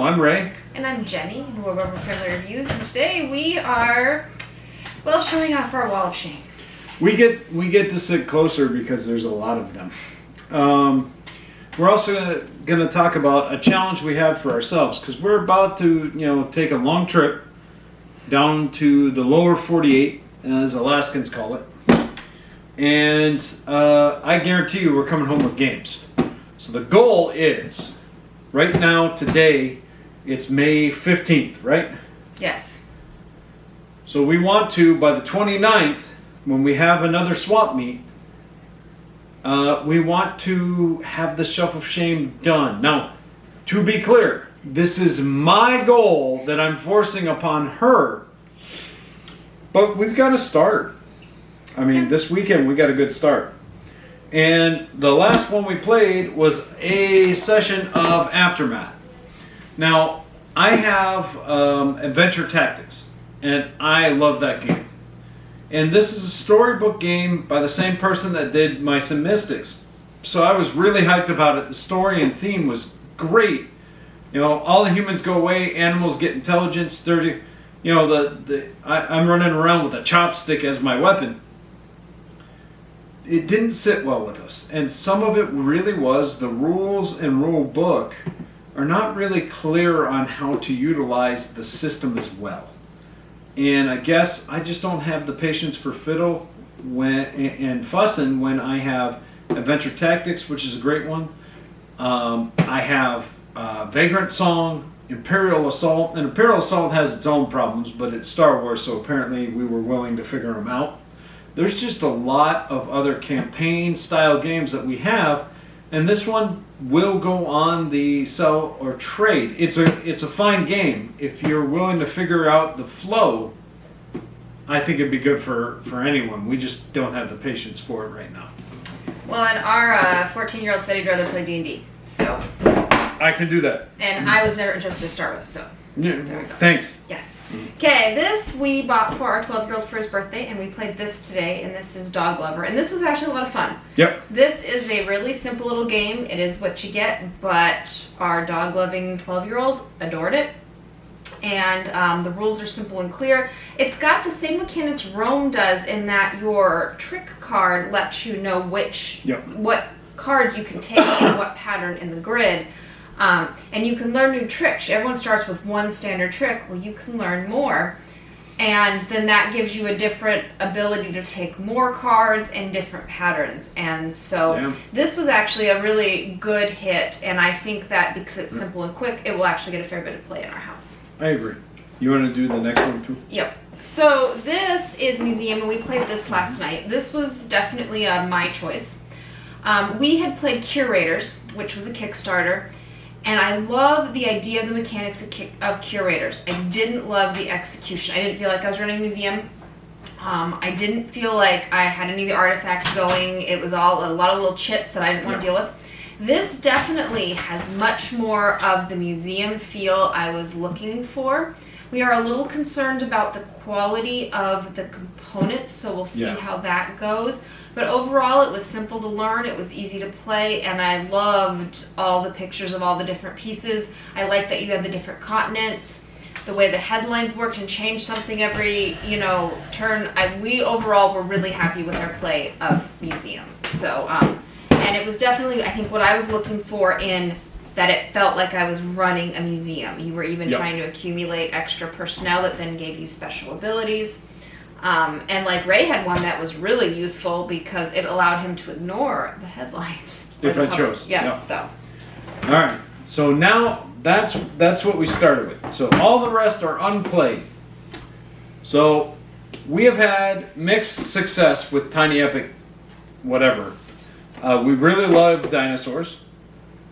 I'm Ray. And I'm Jenny, who are Rubber Family Reviews, and today we are, well, showing off our wall of shame. We get to sit closer because there's a lot of them. We're also going to talk about a challenge we have for ourselves because we're about to, take a long trip down to the lower 48, as Alaskans call it. And I guarantee you we're coming home with games. So the goal is, right now, today, it's May 15th, right? Yes. So we want to, by the 29th, when we have another swap meet, we want to have the Shelf of Shame done. Now, to be clear, this is my goal that I'm forcing upon her, but we've got to start. I mean, this weekend we got a good start. And the last one we played was a session of Aftermath. Now, I have Adventure Tactics, and I love that game. And this is a storybook game by the same person that did my Sim Mystics. So I was really hyped about it. The story and theme was great. All the humans go away, animals get intelligence. I'm running around with a chopstick as my weapon. It didn't sit well with us. And some of it really was the rules and rule book are not really clear on how to utilize the system as well. And I guess I just don't have the patience for fiddle and fussing when I have Adventure Tactics, which is a great one. I have Vagrant Song, Imperial Assault, and Imperial Assault has its own problems, but it's Star Wars, so apparently we were willing to figure them out. There's just a lot of other campaign-style games that we have, and this one will go on the sell or trade. It's a fine game. If you're willing to figure out the flow, I think it'd be good for anyone. We just don't have the patience for it right now. Well, and our 14-year-old said he'd rather play D&D, so. I can do that. And I was never interested in Star Wars, so. Yeah, there we go. Thanks. Yes. Okay, this we bought for our 12-year-old for his birthday, and we played this today, and this is Dog Lover, and this was actually a lot of fun. Yep. This is a really simple little game. It is what you get, but our dog-loving 12-year-old adored it, and the rules are simple and clear. It's got the same mechanics Rome does in that your trick card lets you know what cards you can take and what pattern in the grid. And you can learn new tricks. Everyone starts with one standard trick. Well, you can learn more. And then that gives you a different ability to take more cards and different patterns. And so This was actually a really good hit. And I think that because it's simple and quick, it will actually get a fair bit of play in our house. I agree. You want to do the next one too? Yep. So this is Museum, and we played this last night. This was definitely my choice. We had played Curators, which was a Kickstarter. And I love the idea of the mechanics of Curators. I didn't love the execution. I didn't feel like I was running a museum. I didn't feel like I had any of the artifacts going. It was all a lot of little chits that I didn't want to deal with. This definitely has much more of the museum feel I was looking for. We are a little concerned about the quality of the components, so we'll see how that goes. But overall, it was simple to learn, it was easy to play, and I loved all the pictures of all the different pieces. I liked that you had the different continents, the way the headlines worked and changed something every, turn. We overall were really happy with our play of Museum. So, and it was definitely, I think, what I was looking for in that it felt like I was running a museum. You were even trying to accumulate extra personnel that then gave you special abilities. And like Ray had one that was really useful because it allowed him to ignore the headlines. If I chose. So. All right. So now that's what we started with. So all the rest are unplayed. So we have had mixed success with Tiny Epic, whatever. We really love dinosaurs.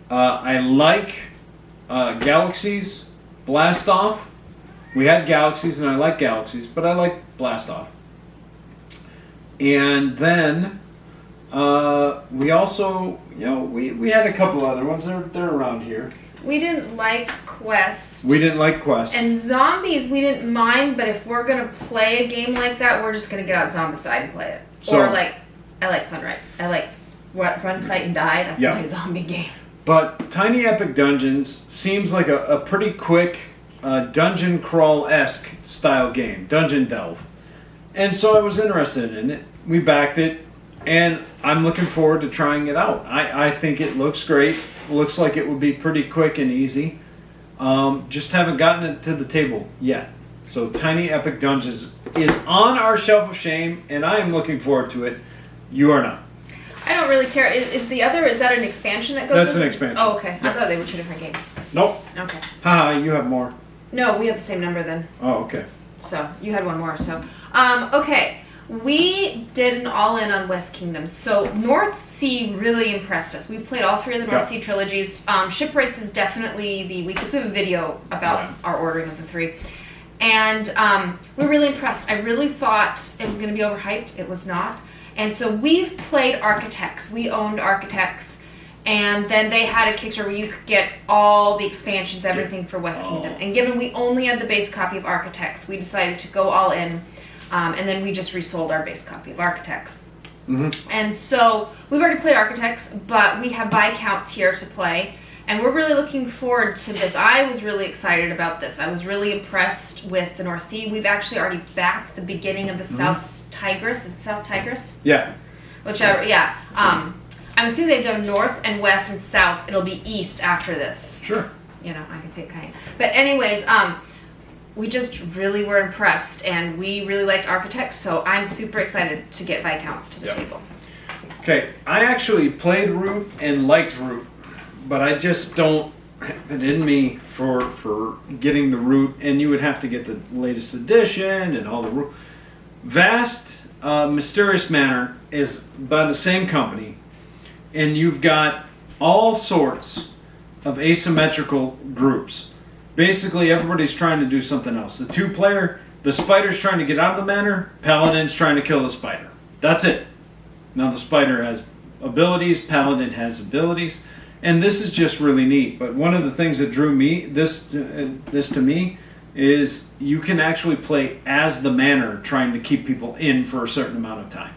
I like Galaxies, Blast Off. We had Galaxies, and I like Galaxies, but I like Blast Off. And then we also, we had a couple other ones. They're around here. We didn't like Quest. And Zombies we didn't mind, but if we're going to play a game like that, we're just going to get out Zombicide and play it. I like Fun Run, Fight, and Die. That's my zombie game. But Tiny Epic Dungeons seems like a pretty quick dungeon crawl-esque style game, dungeon delve. And so I was interested in it. We backed it, and I'm looking forward to trying it out. I think it looks great. Looks like it would be pretty quick and easy. Just haven't gotten it to the table yet. So Tiny Epic Dungeons is on our shelf of shame, and I am looking forward to it. You are not. I don't really care. Is that an expansion that goes That's with an it? expansion. Oh, okay. Yeah. I thought they were two different games. Nope. Okay. Haha, you have more. No, we have the same number then. Oh, okay. So you had one more. So, okay. We did an all-in on West Kingdom. So North Sea really impressed us. We've played all three of the North Sea trilogies. Shipwrights is definitely the weakest. We have a video about our ordering of the three. And we're really impressed. I really thought it was going to be overhyped. It was not. And so we've played Architects. We owned Architects. And then they had a Kickstarter where you could get all the expansions, everything for West Kingdom. And given we only had the base copy of Architects, we decided to go all in. And then we just resold our base copy of Architects. Mm-hmm. And so we've already played Architects, but we have Viscounts here to play. And we're really looking forward to this. I was really excited about this. I was really impressed with the North Sea. We've actually already backed the beginning of the South Tigris. Is it South Tigris? Yeah. Whichever, yeah. I'm assuming they've done North and West and South. It'll be East after this. Sure. You know, I can see it kind of. But anyways, we just really were impressed, and we really liked Architects, so I'm super excited to get Viscounts to the table. Okay, I actually played Root and liked Root, but I just don't have it in me for getting the Root, and you would have to get the latest edition and all the Root. Vast Mysterious Manor is by the same company, and you've got all sorts of asymmetrical groups. Basically, everybody's trying to do something else. The two-player, the spider's trying to get out of the manor, paladin's trying to kill the spider. That's it. Now the spider has abilities, paladin has abilities, and this is just really neat. But one of the things that drew me this to me is you can actually play as the manor, trying to keep people in for a certain amount of time.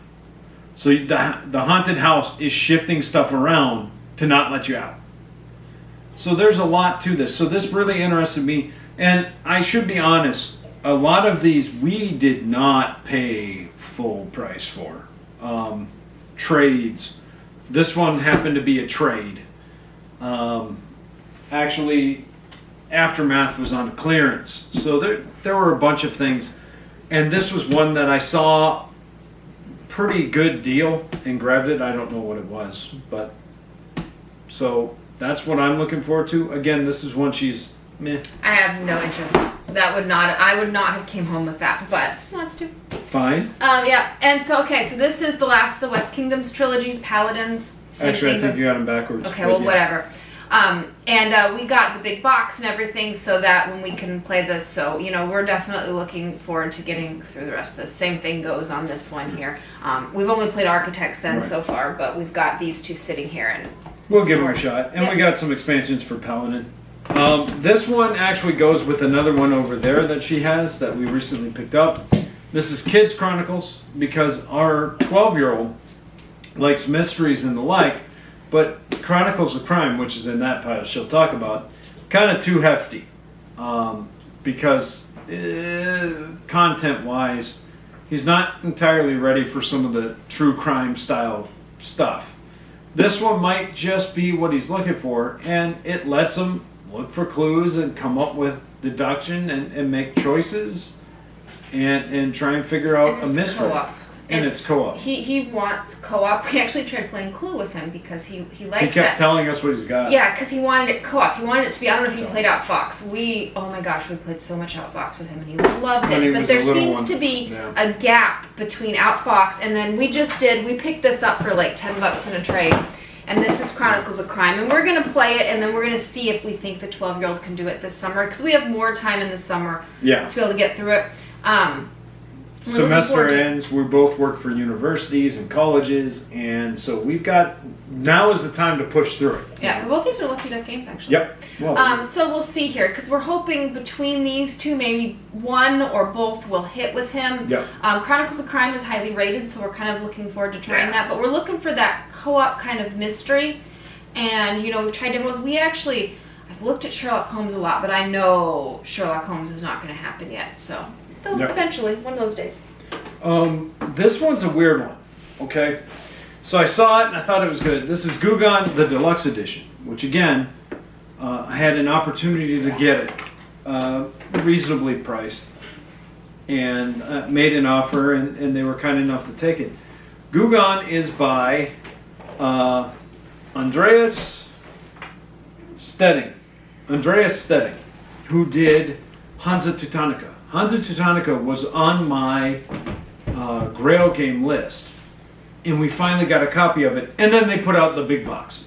So the haunted house is shifting stuff around to not let you out. So there's a lot to this. So this really interested me. And I should be honest, a lot of these we did not pay full price for. Trades. This one happened to be a trade. Actually, Aftermath was on clearance. So there were a bunch of things. And this was one that I saw pretty good deal and grabbed it. I don't know what it was. But so that's what I'm looking forward to. Again, this is one she's meh. I have no interest. I would not have came home with that, but wants to. Fine. Yeah, and so, okay, so this is the last of the West Kingdoms trilogies, Paladins. Actually, I think you got them backwards. Okay, well, whatever. And we got the big box and everything so that when we can play this, so, you know, we're definitely looking forward to getting through the rest of this. Same thing goes on this one here. We've only played Architects then so far, but we've got these two sitting here, and we'll give them a shot. And we got some expansions for Paladin. This one actually goes with another one over there that she has that we recently picked up. This is Kids Chronicles, because our 12-year-old likes mysteries and the like, but Chronicles of Crime, which is in that pile she'll talk about, kind of too hefty. Because content-wise, he's not entirely ready for some of the true crime style stuff. This one might just be what he's looking for, and it lets him look for clues and come up with deduction and make choices and try and figure out a mystery. Co-op. And it's co-op. He wants co-op. We actually tried playing Clue with him because he likes that. He kept telling us what he's got. Yeah, because he wanted it co-op. He wanted it to be, I don't know if you played Outfox. Oh my gosh, we played so much Outfox with him and he loved it. But there seems to be a gap between Outfox and then we picked this up for like $10 in a trade. And this is Chronicles of Crime. And we're going to play it, and then we're going to see if we think the 12-year-old can do it this summer. Because we have more time in the summer to be able to get through it. Semester ends. We both work for universities and colleges. And so now is the time to push through it. Yeah, both these are Lucky Duck games, actually. Yep. Well, so we'll see here. Because we're hoping between these two, maybe one or both will hit with him. Yep. Chronicles of Crime is highly rated, so we're kind of looking forward to trying that. But we're looking for that co-op kind of mystery. and we've tried different ones. I've looked at Sherlock Holmes a lot, but I know Sherlock Holmes is not going to happen yet. So eventually, one of those days. This one's a weird one. Okay, so I saw it and I thought it was good. This is Gugan, the Deluxe Edition, which again, I had an opportunity to get it reasonably priced, and made an offer, and they were kind enough to take it. Gugan is by Andreas Stedding, who did Hansa Teutonica. Hansa Teutonica was on my Grail game list, and we finally got a copy of it, and then they put out the big box.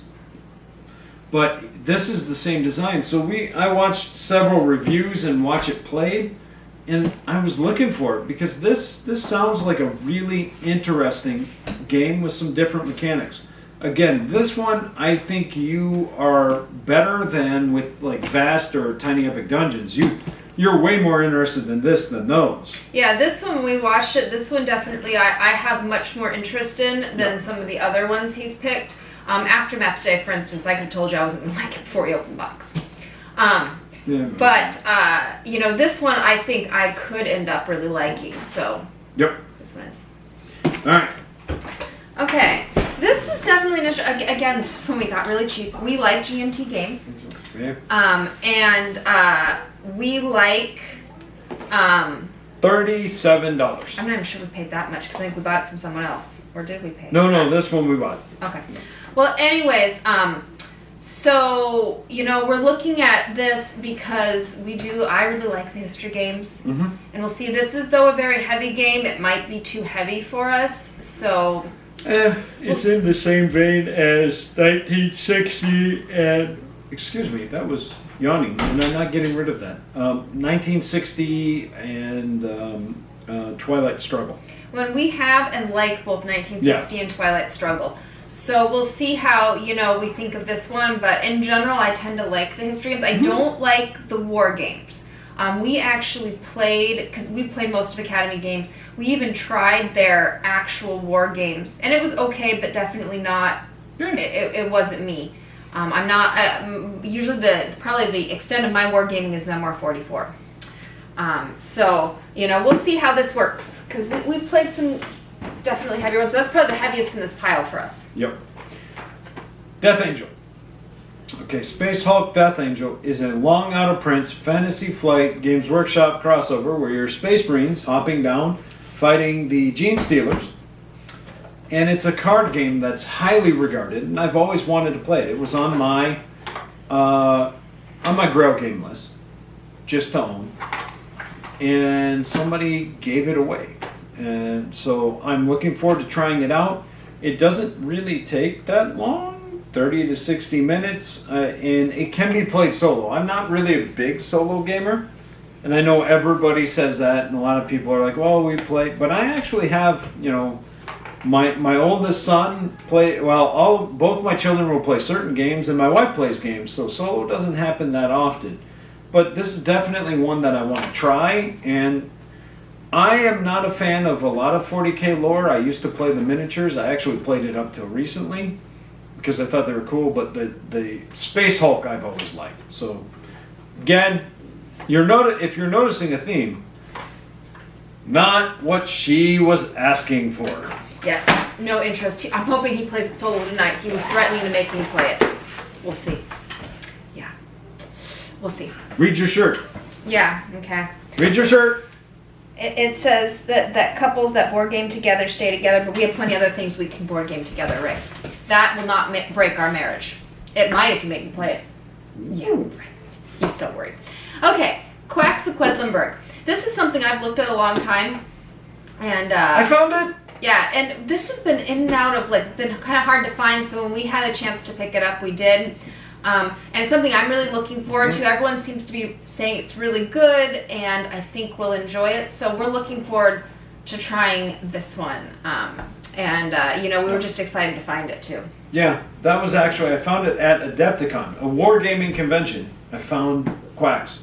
But this is the same design, so I watched several reviews and watch it played, and I was looking for it because this sounds like a really interesting game with some different mechanics. Again, this one I think you are better than with like Vast or Tiny Epic Dungeons. You're way more interested in this than those. Yeah, this one, we watched it, this one definitely I have much more interest in than some of the other ones he's picked. Aftermath Day, for instance, I could have told you I wasn't going to like it before you opened the box. But this one I think I could end up really liking, so yep. This one is. Alright. Okay, this is definitely, again, this is when we got really cheap. We like GMT games. Yeah. We like $37. I'm not even sure we paid that much because I think we bought it from someone else. Or did we pay? No, this one we bought. Okay. Well, anyways, so, we're looking at this because I really like the history games. Mm-hmm. And we'll see, this is, though, a very heavy game. It might be too heavy for us, so... It's in the same vein as 1960 and... Excuse me, that was yawning, and I'm not getting rid of that. 1960 and Twilight Struggle. When we have and like both 1960 and Twilight Struggle. So we'll see how, we think of this one, but in general, I tend to like the history games. I don't like the war games. We actually played, because we played most of Academy games, we even tried their actual war games, and it was okay, but definitely not, it wasn't me. I'm not, usually probably the extent of my wargaming is Memoir 44. So, we'll see how this works, because we played some definitely heavier ones, but that's probably the heaviest in this pile for us. Yep. Death Angel. Okay, Space Hulk Death Angel is a long out of print Fantasy Flight Games Workshop crossover where you're Space Marines hopping down, fighting the Gene Stealers. And it's a card game that's highly regarded, and I've always wanted to play it. It was on my Grail game list, just to own, and somebody gave it away. And so I'm looking forward to trying it out. It doesn't really take that long, 30 to 60 minutes, and it can be played solo. I'm not really a big solo gamer, and I know everybody says that, and a lot of people are like, well, we play, but I actually have, my oldest son both my children will play certain games, and my wife plays games, so solo doesn't happen that often. But this is definitely one that I want to try, and I am not a fan of a lot of 40K lore. I used to play the miniatures. I actually played it up till recently because I thought they were cool, but the Space Hulk I've always liked. So again, if you're noticing a theme, not what she was asking for. Yes, no interest. I'm hoping he plays it solo tonight. He was threatening to make me play it. We'll see. Yeah, we'll see. Read your shirt. Yeah, okay. Read your shirt. It says that couples that board game together stay together, but we have plenty of other things we can board game together, right? That will not break our marriage. It might if you make me play it. Yeah, right. He's so worried. Okay, Quacks of Quedlinburg. This is something I've looked at a long time, and I found it. Yeah, and this has been in and out of, been kind of hard to find, so when we had a chance to pick it up, we did. And it's something I'm really looking forward to. Everyone seems to be saying it's really good, and I think we'll enjoy it. So we're looking forward to trying this one. We were just excited to find it, too. Yeah, that was actually, I found it at Adepticon, a wargaming convention. I found Quacks.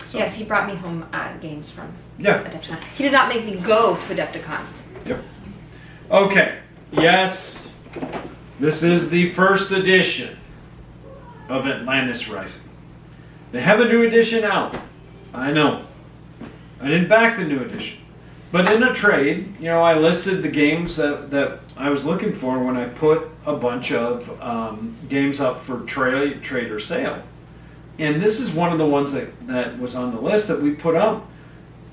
So. Yes, he brought me home games from Adepticon. He did not make me go to Adepticon. Yep. Okay. Yes. This is the first edition of Atlantis Rising. They have a new edition out. I know. I didn't back the new edition. But in a trade, I listed the games that I was looking for when I put a bunch of games up for trade or sale. And this is one of the ones that was on the list that we put up.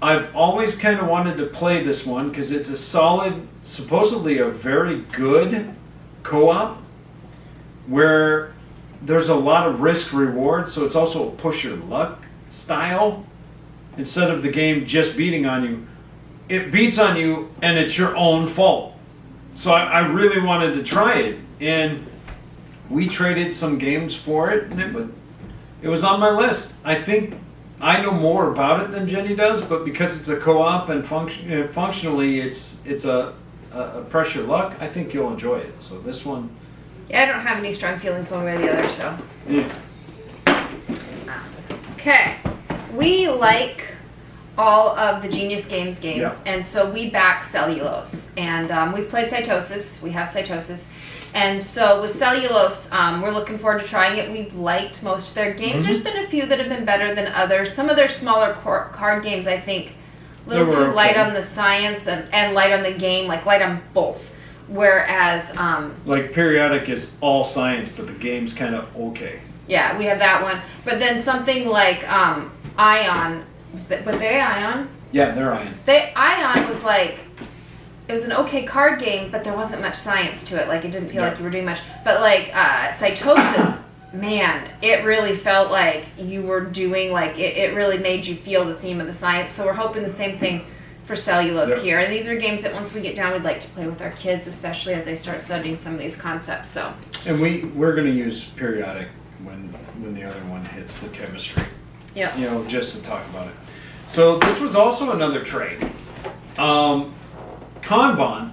I've always kind of wanted to play this one because it's a solid, supposedly a very good co-op where there's a lot of risk reward, so it's also a push your luck style. Instead of the game just beating on you, it beats on you and it's your own fault. So I really wanted to try it, and we traded some games for it, and it was on my list. I think I know more about it than Jenny does, but because it's a co-op and functionally it's a press your luck, I think you'll enjoy it. So this one... Yeah, I don't have any strong feelings one way or the other, so... Yeah. Okay. We like all of the Genius Games games, yeah. And so we back Cellulose. And we've played Cytosis. We have Cytosis. And so with Cellulose, we're looking forward to trying it. We've liked most of their games. There's been a few that have been better than others. Some of their smaller card games, I think, a little too light on the science and light on the game, like light on both. Whereas... like Periodic is all science, but the game's kind of okay. Yeah, we have that one. But then something like Ion... Were they Ion? Yeah, they're Ion. Ion was like... It was an okay card game, but there wasn't much science to it. Like, it didn't feel like you were doing much. But, like, Cytosis, man, it really felt like you were doing, like, it really made you feel the theme of the science. So we're hoping the same thing for Cellulose here. And these are games that once we get down, we'd like to play with our kids, especially as they start studying some of these concepts. So. And we're going to use Periodic when the other one hits the chemistry. Yeah. Just to talk about it. So this was also another trade. Kanban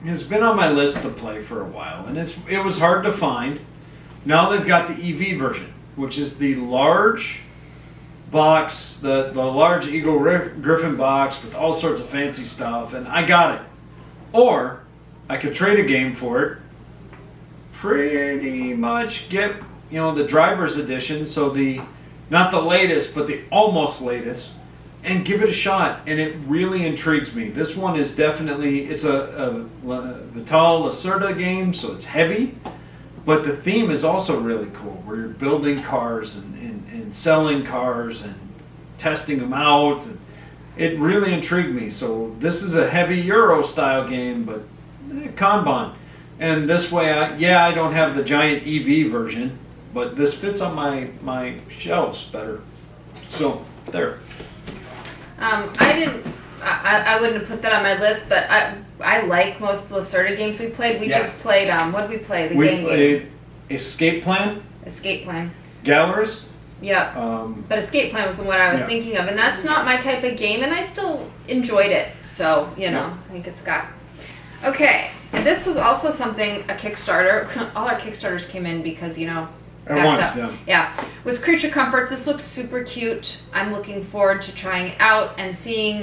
has been on my list to play for a while, and it was hard to find. Now they've got the EV version, which is the large box, the large Eagle Griffin box with all sorts of fancy stuff, and I got it. Or I could trade a game for it. Pretty much get the driver's edition, so not the latest, but the almost latest, and give it a shot, and it really intrigues me. This one is definitely, it's a Vital Lacerda game, so it's heavy, but the theme is also really cool, where you're building cars and selling cars and testing them out. And it really intrigued me. So this is a heavy Euro-style game, but Kanban. And this way, I don't have the giant EV version, but this fits on my shelves better. So, there. I wouldn't have put that on my list, but I like most of the Lacerda games we played. We just played, what did we play? We played Escape Plan. Escape Plan. Gallerist. Yeah. But Escape Plan was the one I was thinking of, and that's not my type of game, and I still enjoyed it. So, I think it's got... Okay. And this was also something, a Kickstarter. All our Kickstarters came in because, At once, yeah. Was Creature Comforts. This looks super cute. I'm looking forward to trying it out and seeing,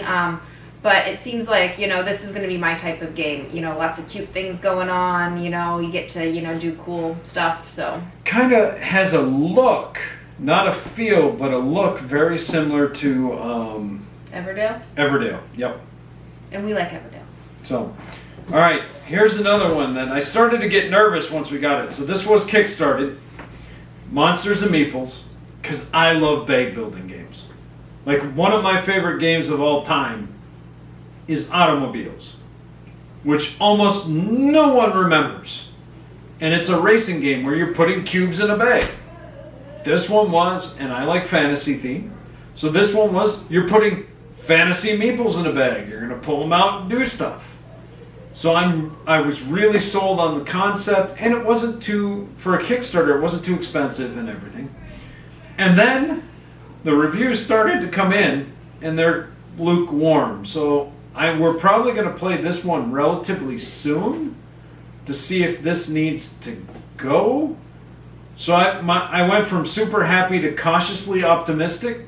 but it seems like, this is going to be my type of game. Lots of cute things going on, you get to, do cool stuff, so. Kind of has a look, not a feel, but a look very similar to... Everdale? Everdale, yep. And we like Everdale. So, all right, here's another one that I started to get nervous once we got it. So this was Kickstarted. Monsters and Meeples, because I love bag building games. Like, one of my favorite games of all time is Automobiles, which almost no one remembers. And it's a racing game where you're putting cubes in a bag. This one was, and I like fantasy theme, so this one was, you're putting fantasy meeples in a bag. You're going to pull them out and do stuff. So I was really sold on the concept, and it wasn't for a Kickstarter, it wasn't too expensive and everything. And then the reviews started to come in, and they're lukewarm. So we're probably going to play this one relatively soon to see if this needs to go. So I went from super happy to cautiously optimistic,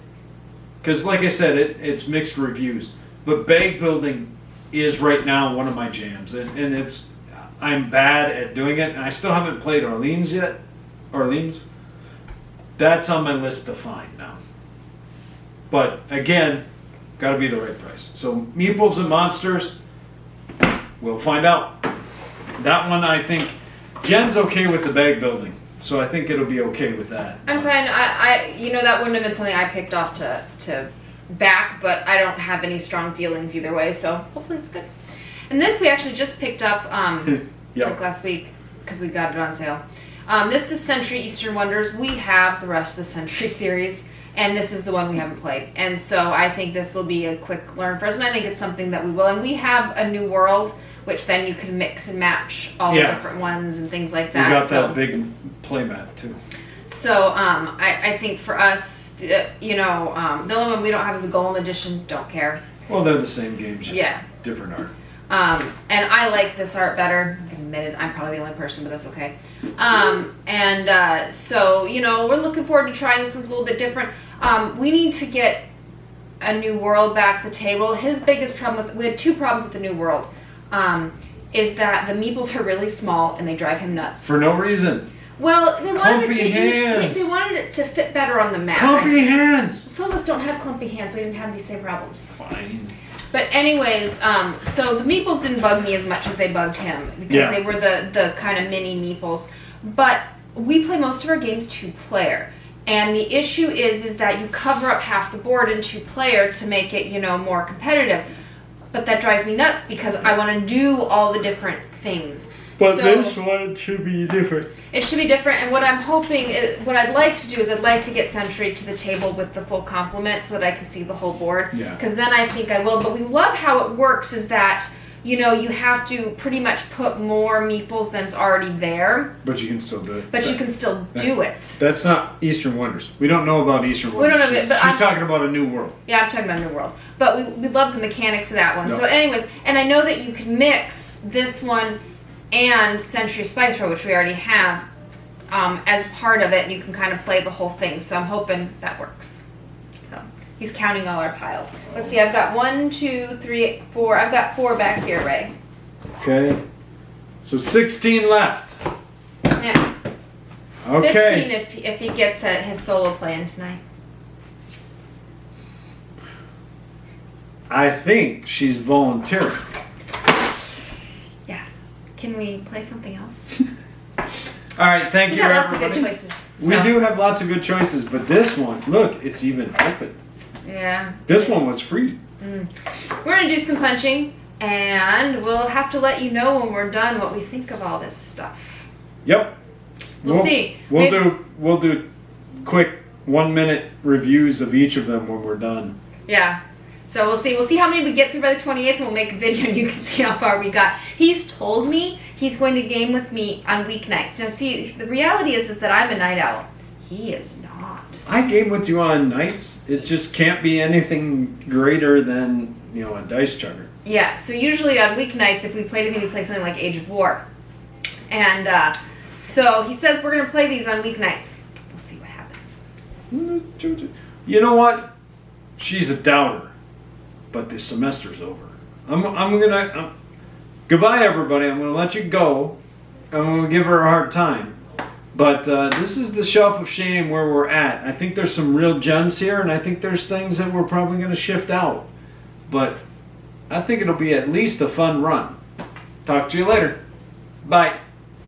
because like I said, it's mixed reviews. But bag building is right now one of my jams, and I'm bad at doing it, and I still haven't played Orleans yet. Orleans. That's on my list to find now. But again, got to be the right price. So Meeples and Monsters, we'll find out. That one, I think, Jen's okay with the bag building, so I think it'll be okay with that. I'm fine. I that wouldn't have been something I picked off to back, but I don't have any strong feelings either way, so hopefully it's good. And this we actually just picked up like last week because we got it on sale. This is Century Eastern Wonders. We have the rest of the Century series, and this is the one we haven't played. And so I think this will be a quick learn for us, and I think it's something that we will. And we have a new world, which then you can mix and match all the different ones and things like that. We got that big playmat too. So I think for us, the only one we don't have is the Golem Edition. Don't care. Well, they're the same games, just different art. And I like this art better. I can admit it. I'm probably the only person, but that's okay. So we're looking forward to trying this. One's a little bit different. We need to get a new world back to the table. His biggest problem we had two problems with the new world. Is that the meeples are really small and they drive him nuts. For no reason. Well, they wanted hands. They wanted it to fit better on the map. Clumpy hands. Some of us don't have clumpy hands. We didn't have these same problems. Fine. But anyways, so the meeples didn't bug me as much as they bugged him because they were the kind of mini meeples. But we play most of our games two-player. And the issue is that you cover up half the board in two-player to make it, more competitive. But that drives me nuts because I want to do all the different things. But this one should be different. It should be different, and what I'm hoping, what I'd like to do is I'd like to get Century to the table with the full complement so that I can see the whole board. Yeah. Because then I think I will. But we love how it works is that, you have to pretty much put more meeples than's already there. But you can still do it. But you can still do it. That's not Eastern Wonders. We don't know about Eastern Wonders. We don't know, but she's talking about a new world. Yeah, I'm talking about a new world. But we love the mechanics of that one. No. So anyways, and I know that you can mix this one and Century Spice Road, which we already have, as part of it, and you can kind of play the whole thing. So I'm hoping that works. So he's counting all our piles. Let's see, I've got 1, 2, 3, 4. I've got 4 back here, Ray. Okay. So 16 left. Yeah. Okay. 15 if he gets his solo playing tonight. I think she's volunteering. Yeah. Can we play something else? All right, thank you, We got lots of everybody. good choices. We do have lots of good choices, but this one, look, it's even open. Yeah. This one was free. We're going to do some punching, and we'll have to let you know when we're done what we think of all this stuff. Yep. We'll see. We'll do quick 1-minute reviews of each of them when we're done. Yeah. So we'll see. We'll see how many we get through by the 28th, and we'll make a video, and you can see how far we got. He's told me he's going to game with me on weeknights. Now, see, the reality is that I'm a night owl. He is not. I game with you on nights. It just can't be anything greater than, a dice chugger. Yeah. So usually on weeknights, if we play anything, we play something like Age of War. And so he says we're going to play these on weeknights. We'll see what happens. You know what? She's a doubter. But the semester's over. Goodbye, everybody. I'm gonna let you go. I'm gonna give her a hard time. But this is the Shelf of Shame where we're at. I think there's some real gems here, and I think there's things that we're probably gonna shift out. But I think it'll be at least a fun run. Talk to you later. Bye.